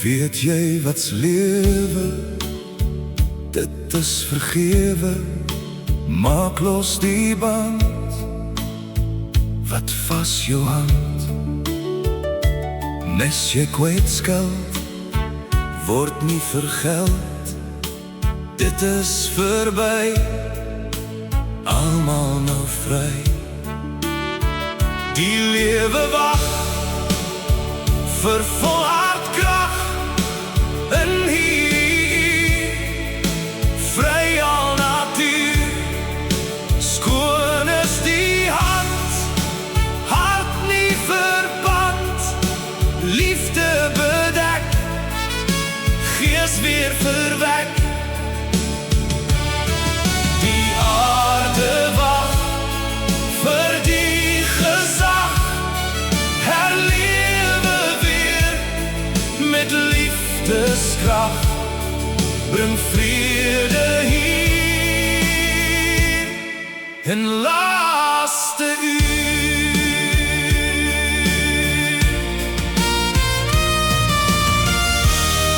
Weet jy wat's lewe? Dit is vergewe. Maak los die band wat vas jou hand. Nes jy kwytskeld, word nie vergeld. Dit is verby, almal nou vry. Die lewe wag vir volhard krag in hier, vry al natuur. Skoon is die hand, hart nie verband, liefde bedek, gees weer verwek. Die aarde wag vir die gezag, herlewe weer met liefdeskracht, bring vrede hier in laaste uur.